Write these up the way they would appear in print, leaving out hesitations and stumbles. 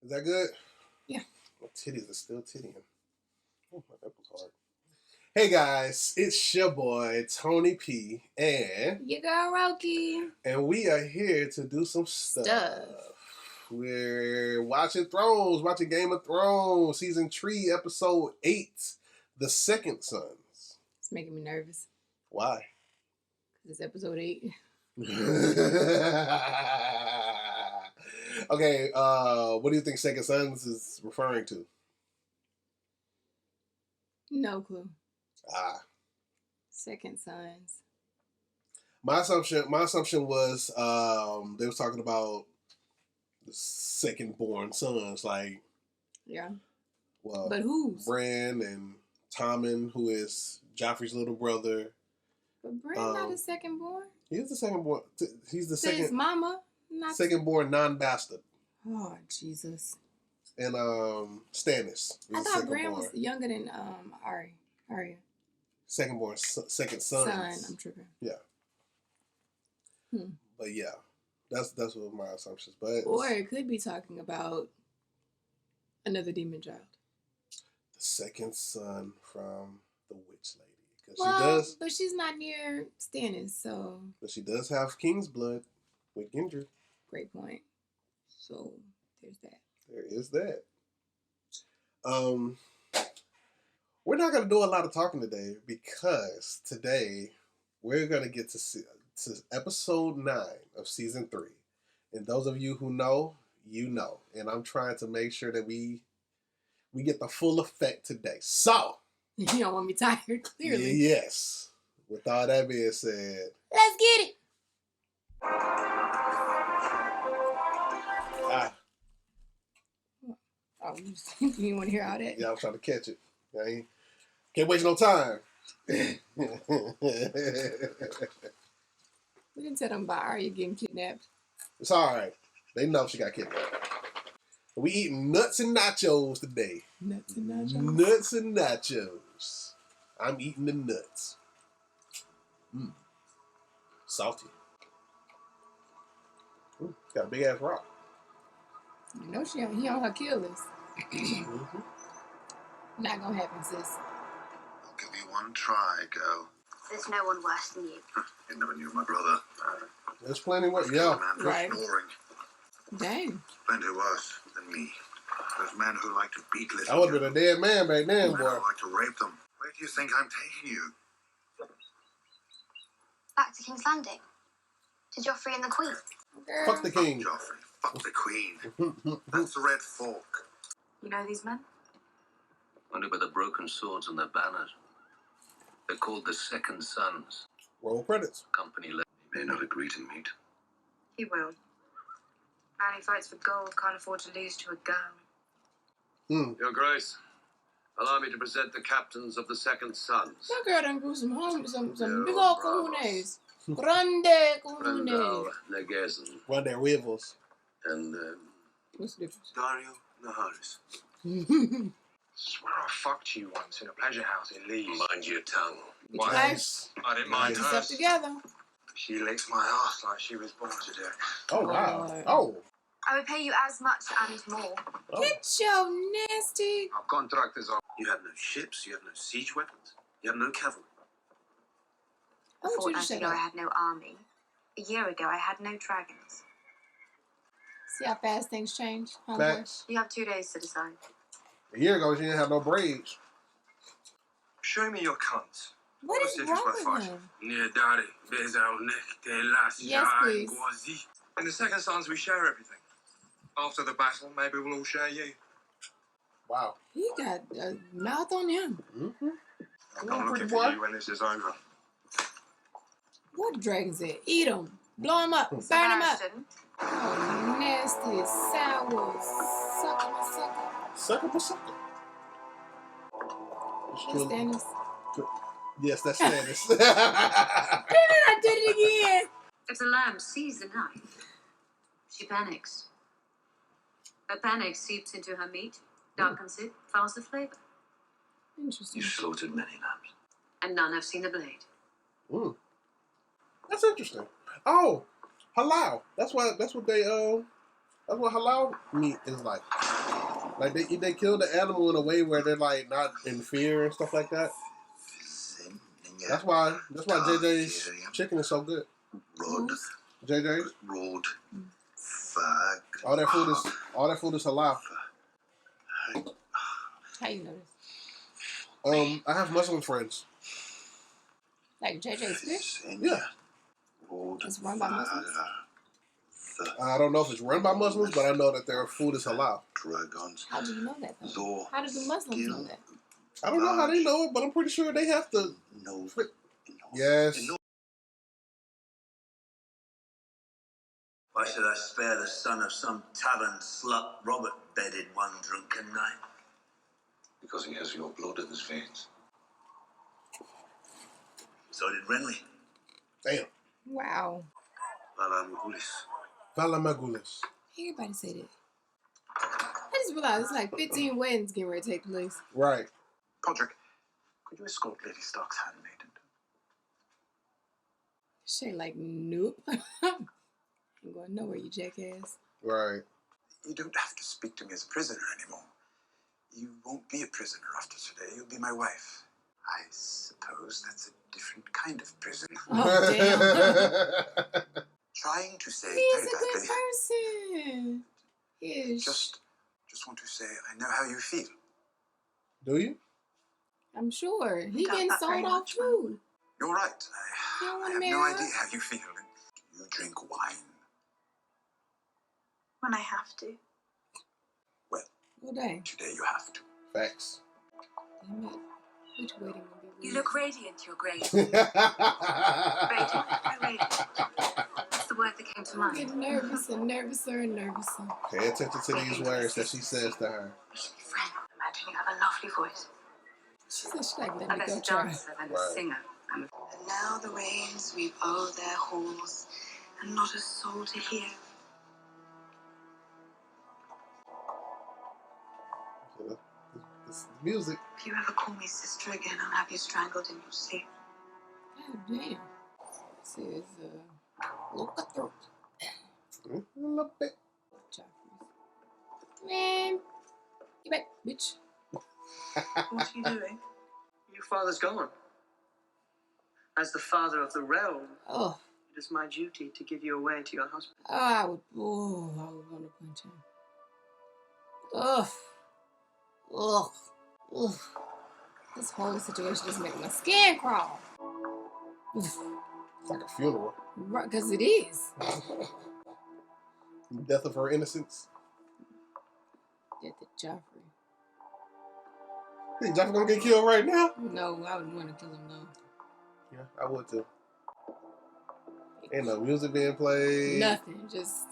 Is that good? Yeah. My titties are still tittying. Oh, that was hard. Hey guys, it's your boy TonyP and your girl Rokie, and we are here to do some stuff. We're watching Game of Thrones, season 3, episode 8, The Second Sons. It's making me nervous. Why? Because it's episode 8. Okay, what do you think Second Sons is referring to? No clue. Second Sons. My assumption was they was talking about the second born sons, like well, but whose? Bran and Tommen, who is Joffrey's little brother. But Bran's not the second born. He is the second born. He's the second. His mama, not second born non-bastard. Oh Jesus! And Stannis. I thought Bran was younger than Arya. Second born, second son. I'm tripping. Yeah. But yeah, that's what my assumptions. But or it could be talking about another demon child. The second son from the witch lady, because she does. But she's not near Stannis, so. But she does have king's blood with Gendry. Great point. So there's that. There is that. We're not going to do a lot of talking today because today we're going to get to episode 9 of season 3. And those of you who know, you know. And I'm trying to make sure that we get the full effect today. So. You don't want me tired, clearly. Yes. With all that being said. Let's get it. Oh, you didn't want to hear all that? Yeah, I was trying to catch it. I can't waste no time. We didn't tell them about Arya getting kidnapped. It's all right. They know she got kidnapped. We eating nuts and nachos today. Nuts and nachos? Nuts and nachos. I'm eating the nuts. Salty. Got a big ass rock. You know he on her kill list. Not gonna happen, sis. I'll give you one try, girl. There's no one worse than you. You never knew my brother. There's plenty worse. Yeah. Right. Snoring. Dang. Plenty worse than me. Those men who like to beat little. I would have been a dead man back then, boy. Who like to rape them. Where do you think I'm taking you? Back to King's Landing. To Joffrey and the Queen. Girl. Fuck the king. Fuck Joffrey. Fuck the Queen. That's the Red Fork. You know these men? Only by the broken swords on their banners. They're called the Second Sons. Roll credits. Company led. He may not agree to meet. He will. Man who fights for gold can't afford to lose to a girl. Your Grace, allow me to present the captains of the Second Sons. That girl done grew some big old kahunas. Grande kahunas. Negesen. Grande huevos. And, what's the difference? Dario Naharis. Swear I fucked you once in a pleasure house in Leeds. Mind your tongue. Nice. I didn't mind Get her. yourself together. She licked my ass like she was born to do it. Oh, wow. Oh. I would pay you as much and more. Get your nasty. Our contractors are. You have no ships, you have no siege weapons, you have no cavalry. I want you to A shut fortnight ago, I up. had no army. A year ago, I had no dragons. See how fast things change, homeboy? Facts. You have 2 days to decide. A year ago, she didn't have no braids. Show me your cunts. What is wrong with him? Yes, please. In the Second Sons, we share everything. After the battle, maybe we'll all share you. Wow. He got a mouth on him. I'll come looking for you when this is over. What dragons at? Eat them. Blow them up. Burn them up. Sebastian, Oh, nasty, sour, sucker. Sucker. That's Stannis. Yes, that's Stannis. Damn it, I did it again. if the lamb sees the knife, she panics. Her panic seeps into her meat, darkens it, fouls the flavor. Interesting. You slaughtered many lambs. And none have seen the blade. That's interesting. Oh, halal. That's what halal meat is like. Like they kill the animal in a way where they're like not in fear and stuff like that. That's why JJ's chicken is so good. Rod. JJ's. Road. Fag. All that food is halal. How you know this? I have Muslim friends. Like JJ's fish? Yeah. It's run by Muslims? I don't know if it's run by Muslims, but I know that their food is halal. Dragons. How do you know that, though? How do the Muslims know that? I don't know how they know it, but I'm pretty sure they have to. No. Yes. Why should I spare the son of some tavern slut Robert bedded one drunken night? Because he has your blood in his veins. So did Renly. Damn. Wow. Valamagulis. Everybody say that. I just realized it's like 15 weddings getting ready to take place. Right. Podrick, could you escort Lady Stark's handmaiden? She like, nope. Ain't going nowhere, you jackass. Right. You don't have to speak to me as a prisoner anymore. You won't be a prisoner after today. You'll be my wife. I suppose that's a different kind of prison. Oh, damn. Trying to say He's very a good badly. person. He is. Just want to say I know how you feel. Do you? I'm sure. He got getting that very sold off much, too. You're right. You don't I wanna have marry no her? idea how you feel. You drink wine. When I have to. Well, Well, dang. today you have to. Facts. Damn it. Which wedding will be You weird? look radiant, your grace. Radiant? How radiant? That's the word that came to I'm mind. getting nervous and nervouser and nervouser. Pay attention to these words that she says to her. We should be friends. Imagine you have a lovely voice. She said she like A letting me better go try. dancer than a Right. singer. And now the rains sweep o'er their halls, and not a soul to hear. This music. If you ever call me sister again, I'll have you strangled in your sleep. God damn. This is, look at throat. A little bit. Joffrey's. Man. Get back, bitch. What are you doing? Your father's gone. As the father of the realm, Oh. it is my duty to give you away to your husband. I would want to punch him. Ugh. Ugh. Ugh. This whole situation is making my skin crawl. It's like a funeral. Right, because it is. Death of her innocence. Death of Joffrey. Think Joffrey gonna get killed right now? No, I wouldn't want to kill him, though. Yeah, I would too. Ain't no music being played. Nothing. Just.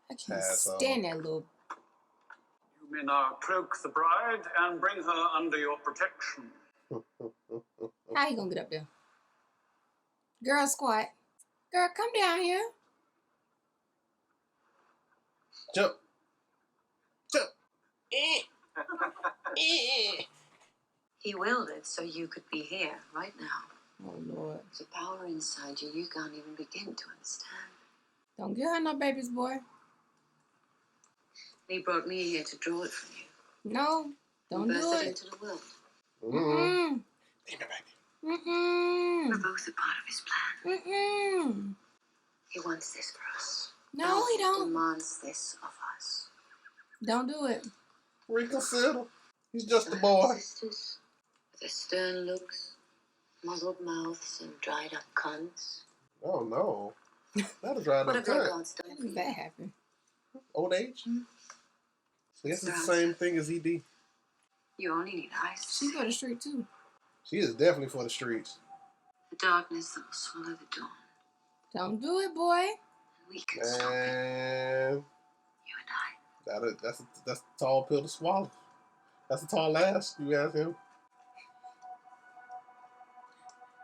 I can't Asshole. stand that little. You may now cloak the bride and bring her under your protection. How you gonna get up there? Girl, squat. Girl, come down here. Jump. Jump. He willed it so you could be here right now. Oh, Lord. There's a power inside you can't even begin to understand. Don't give her no babies, boy. He brought me here to draw it from you. No, don't Birth do it it. into the world. Mm-mm. We're Mm-mm. both a part of his plan. Mm-mm. He wants this for us. No, he don't. Demands this of us. Don't do it. Reconsider. He's just a boy. Sisters, with their stern looks, muzzled mouths, and dried up cunts. Oh no. That'll drive What up have their cut. gods How done does for that you? happen? Old age? I guess it's the same thing as ED. You only need eyes. She's for the street, too. She is definitely for the streets. The darkness that will swallow the dawn. Don't do it, boy. We can stop it. Man, You and I. that's a tall pill to swallow. That's a tall ass, you ask him.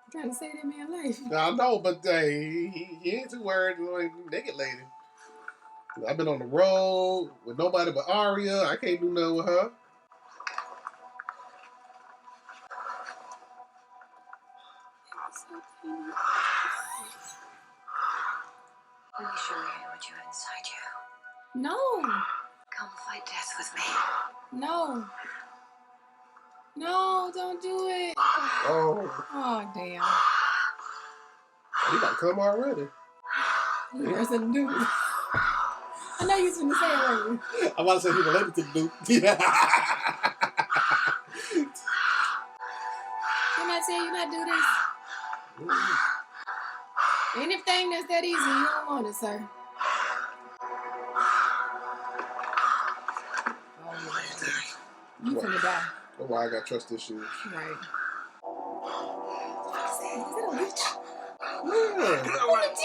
I'm trying to save that man life. I know, but he ain't too worried like naked lady. I've been on the road with nobody but Arya. I can't do nothing with her. show you what you have inside you. No. Come fight death with me. No. No, don't do it. Oh, Oh, damn. he about to come already. There's a dude. I know you was going to say it, weren't you? I'm about to say he related to the dude. Didn't I tell you not to do this? Anything that's that easy, you don't want it, sir. Oh, you finna die. That's why I got trust issues. Right. Is that a witch? Man.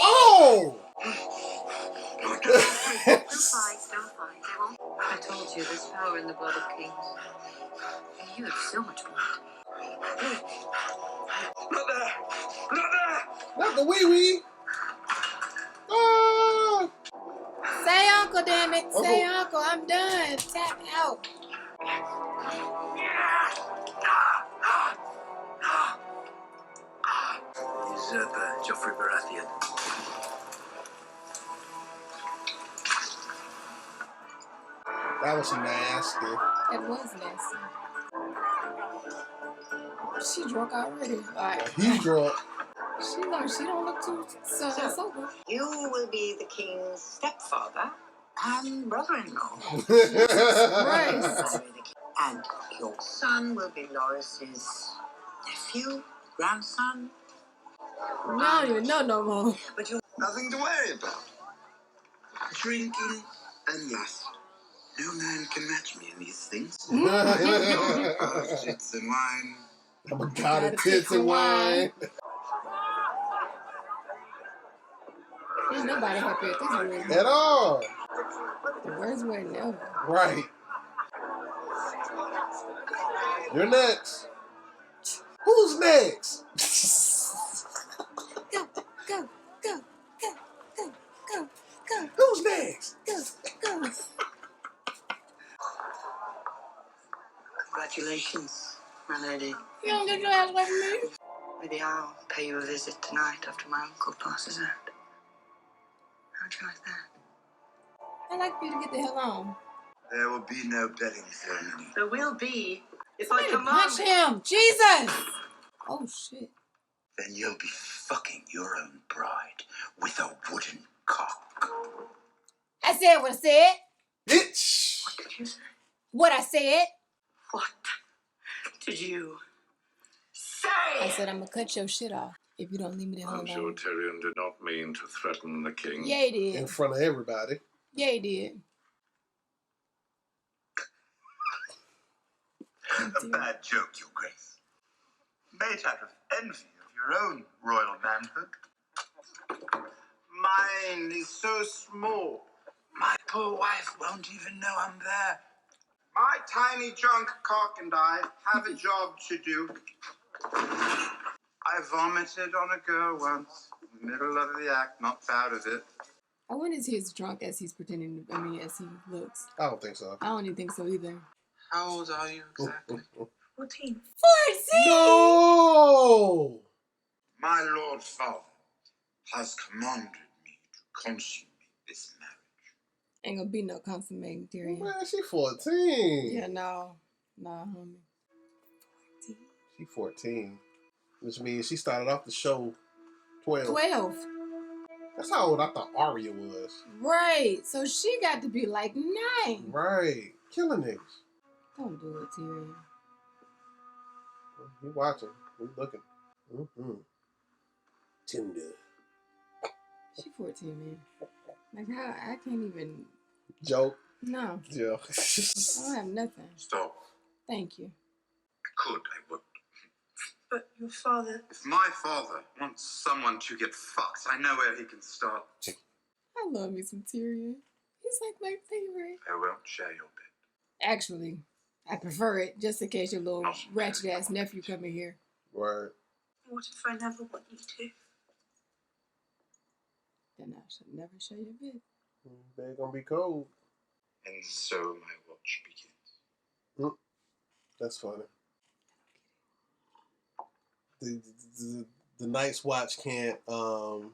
Oh! Don't fight, don't fight. They won't. I told you there's power in the blood of kings. And you have so much blood. Not there! Not there! Not the wee wee. Oh! Say uncle, damn it. Say uncle, I'm done. Tap out. Usurper, Joffrey Baratheon. That was nasty. That was nasty. She drunk already. All right. He's drunk. She don't look too sober. You will be the king's stepfather and brother-in-law. Christ. And your son will be Loris's nephew, grandson. I don't even know no more. But you Nothing to worry about. Drinking and lust. No man can match me in these things. Tits and wine. I'm a god of tits and wine. Ain't nobody happy at this wedding. At all. The worst wedding ever. Right. You're next. Who's next? Go, go, go, go, go, go, go, Who's next? go, go. congratulations, my lady. You don't get your ass away from me. Maybe I'll pay you a visit tonight after my uncle passes out. How'd you like that? I'd like for you to get the hell on. There will be no betting ceremony. There will be if I Somebody command punch him. Jesus. Oh, shit. Then you'll be fucking your own bride with a wooden cock. I said what I said. Bitch. What did you say? What I said. What did you say? I said I'm gonna cut your shit off if you don't leave me the hell I'm sure alone. Tyrion did not mean to threaten the king. Yeah, he did. In front of everybody. Yeah, he did. A bad joke, Your Grace. Made out of envy of your own royal manhood. Mine is so small. My poor wife won't even know I'm there. My tiny drunk cock and I have a job to do. I vomited on a girl once, in the middle of the act, not proud of it. I wonder if he's drunk as he's pretending to, as he looks. I don't think so. I don't even think so either. How old are you exactly? 14. 14! No! My Lord Father has commanded me to consummate this marriage. Ain't gonna be no consummating, Tyrion. Man, she 14. Yeah, no. Nah, homie. 14. She 14. Which means she started off the show 12. 12. That's how old I thought Arya was. Right. So she got to be like 9. Right. Killing niggas. Don't do it, Tyrion. He watching. He looking. Mm-hmm. Tinder. She 14, man. Like, how? I can't even. Joke. No. Yeah. I don't have nothing. Stop. Thank you. I could, I would. But your father... If my father wants someone to get fucked, I know where he can start. I love me some Tyrion. He's like my favorite. I won't share your bed. Actually, I prefer it just in case your little ratchet ass nephew come in here. Right. What if I never want you to? Then I should never share your bed. They're gonna be cold. And so my watch begins. That's funny. The Night's Watch can't Oh.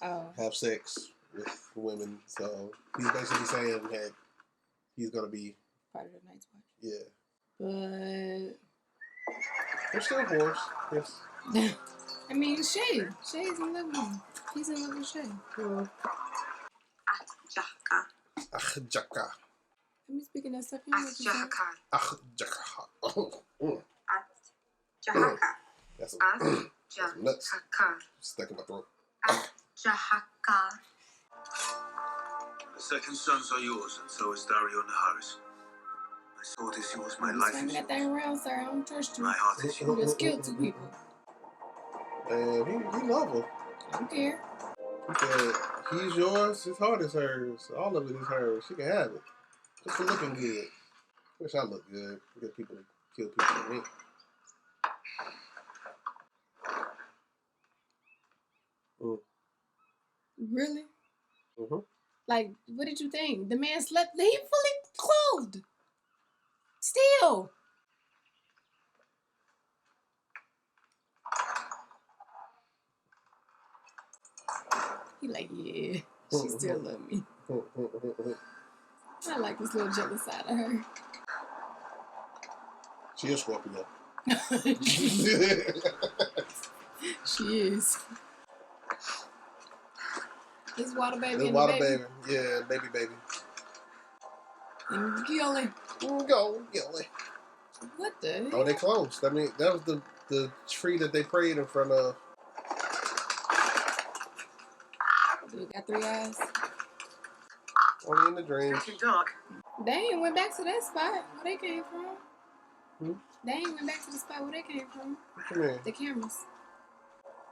have sex with women. So he's basically saying that he's gonna be part of the Night's Watch. Yeah. But they're still whores. Yes. I mean, Shay. Shay's in love with him. He's in love with Shay. Jaka. Let me speaking that stuff. You know what you said? Jaka. Jahaka. That's nuts. Stuck in my throat. Jahaka. The second sons are yours, and so is Dario Naharis. My sword is yours, my life is that thing yours. around, sir. I don't trust you. My heart is You yours. just killed 2 people. And he love her. I don't care. He said, he's yours, his heart is hers. All of it is hers. She can have it. Just for looking good. Wish I looked good. Get people to kill people like me. Really? Mm-hmm. Like, what did you think? The man slept. He fully clothed. Still. He like, yeah, she still love me. I like this little jealous side of her. She is Scorpio. She is. His water baby. The water baby. Yeah, baby. And Gilly. Go, Gilly. What the hell? Oh, they closed. I mean, that was the tree that they prayed in front of. You got 3 eyes? Only in the dreams. It's dark. They ain't went back to that spot where they came from. They ain't went back to the spot where they came from. What you mean? The cameras.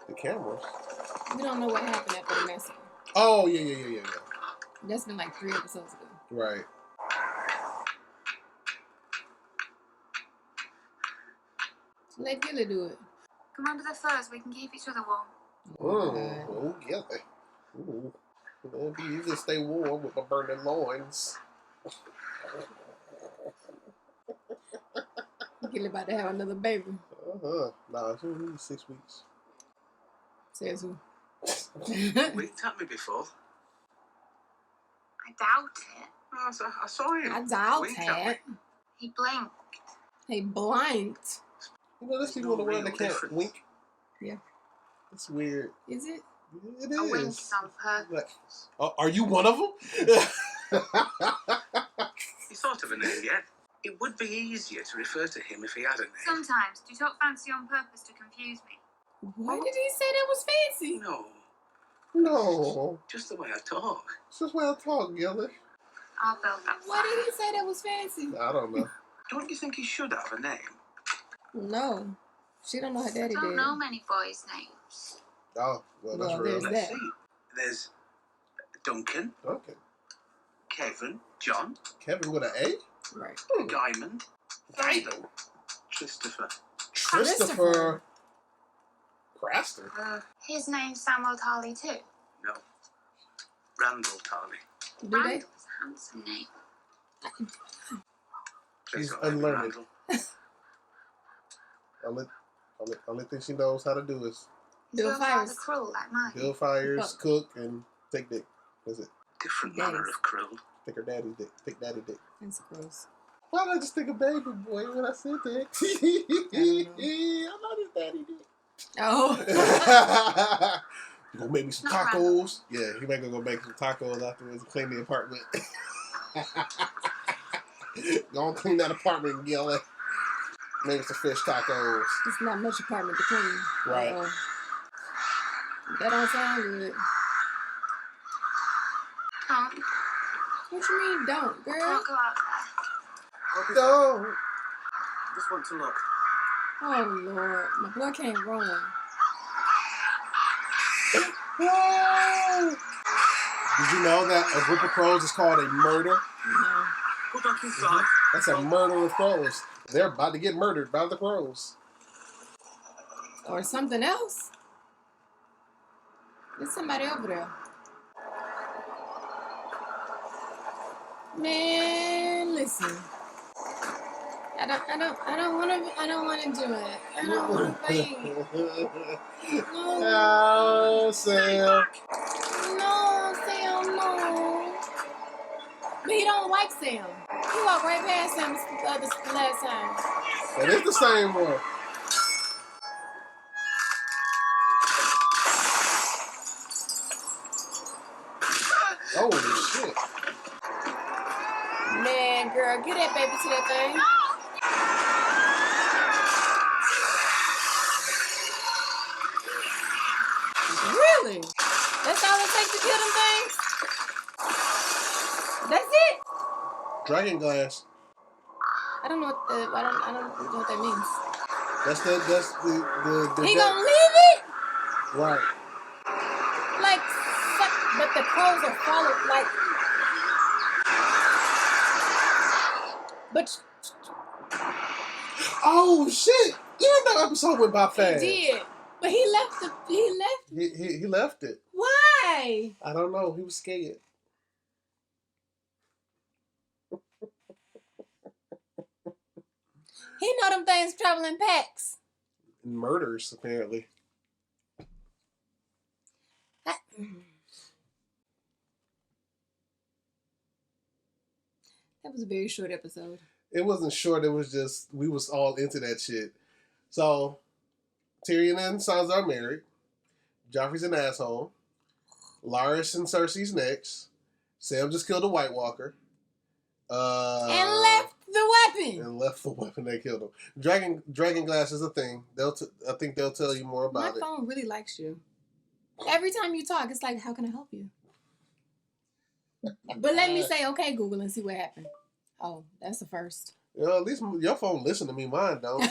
The cameras? We don't know what happened after the massacre. Oh, yeah. That's been like 3 episodes ago. Right. Let Gilly do it. Come under the furs, we can keep each other warm. Oh, Gilly. Ooh. It'll be easy to stay warm with my burning loins. Gilly about to have another baby. Nah, it's only 6 weeks. Says who? Winked at me before. I doubt it. Oh, I saw him. I doubt Winked at me. it. He blinked. He blinked. You know, there's people in the world that can't wink. Yeah. It's weird. Is it? It A wink is. is on purpose. Are you one of them? You thought of a name yet? It would be easier to refer to him if he had a name. Sometimes. Do you talk fancy on purpose to confuse me? Why did he say that was fancy? No. Just the way I talk. It's just the way I talk, Gilly. I'll build that. Why did he say that was fancy? I don't know. Don't you think he should have a name? No. She don't know her daddy I don't did. know many boys' names. Oh, well, that's real. There's Let's that. see. There's Duncan, Kevin, John. Kevin with an A? Right. Diamond. Diamond. Christopher. Christopher. Craster. His name's Samuel Tarley too. No. Randall Tarley. Do they? Randall's a handsome name. She's Please don't name me unlearned. Randall. Only thing she knows how to do is Build Is your father fires. cruel like mine? build fires, cook, and take dick. That's it. Different Daddies. manner of cruel. Take her daddy's dick. Take daddy dick. That's gross. Why did I just think of baby boy when I said that? I'm not his daddy dick. Oh. You gonna make me some Not tacos? Yeah, he might go make some tacos afterwards and clean the apartment. Gonna clean that apartment, Gilly. Maybe some fish tacos. It's not much apartment to clean. Right. That don't sound good. Don't. What you mean don't, girl? Don't go out there. Don't. Just want to look. Oh Lord, my boy can't run. Whoa! Did you know that a group of crows is called a murder? No. Go back inside. That's a murder of crows. They're about to get murdered by the crows. Or something else. There's somebody over there. Man, listen. I don't want to do it. I don't want to fight. No. Oh, Sam. No, Sam. But he don't like Sam. He walked right past Sam the last time. That is the same one. Holy shit. Man, girl, get that baby to that thing. Really? That's all it takes to kill them things? That's it? Dragon glass. I don't know what I don't know what that means. That's the He gonna leave it? Right. Like, but the crows are followed, like, but oh shit! Yeah, that episode went by fast. he did. But he left He left it. Why? I don't know. He was scared. He know them things travel in packs. Murders, apparently. That was a very short episode. It wasn't short. It was just, we was all into that shit. So, Tyrion and Sansa are married. Joffrey's an asshole. Larys and Cersei's next. Sam just killed a White Walker. And left the weapon. And left the weapon they killed him. Dragon glass is a thing. I think they'll tell you more about it. My phone really likes you. Every time you talk, it's like, how can I help you? But let me say, okay, Google, and see what happened. Oh, that's the first. At least your phone listen to me. Mine don't.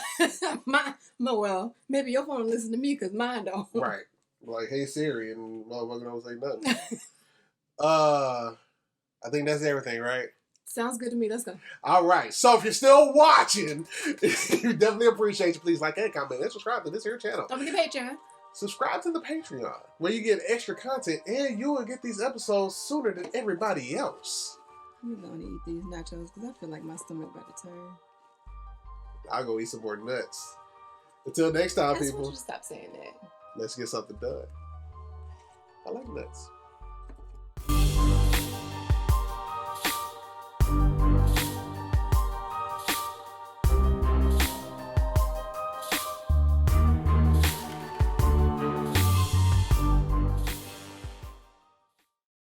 Well, maybe your phone listen to me because mine don't. Right. Like, hey Siri, and motherfucker don't say nothing. I think that's everything, right? Sounds good to me. Let's go. All right. So if you're still watching, we definitely appreciate you. Please like and comment and subscribe to this here channel. Don't forget Patreon. Subscribe to the Patreon, where you get extra content and you will get these episodes sooner than everybody else. I'm going to eat these nachos because I feel like my stomach about to turn. I'll go eat some more nuts. Until next time, I just people. want you to stop saying that. Let's get something done. I like nuts.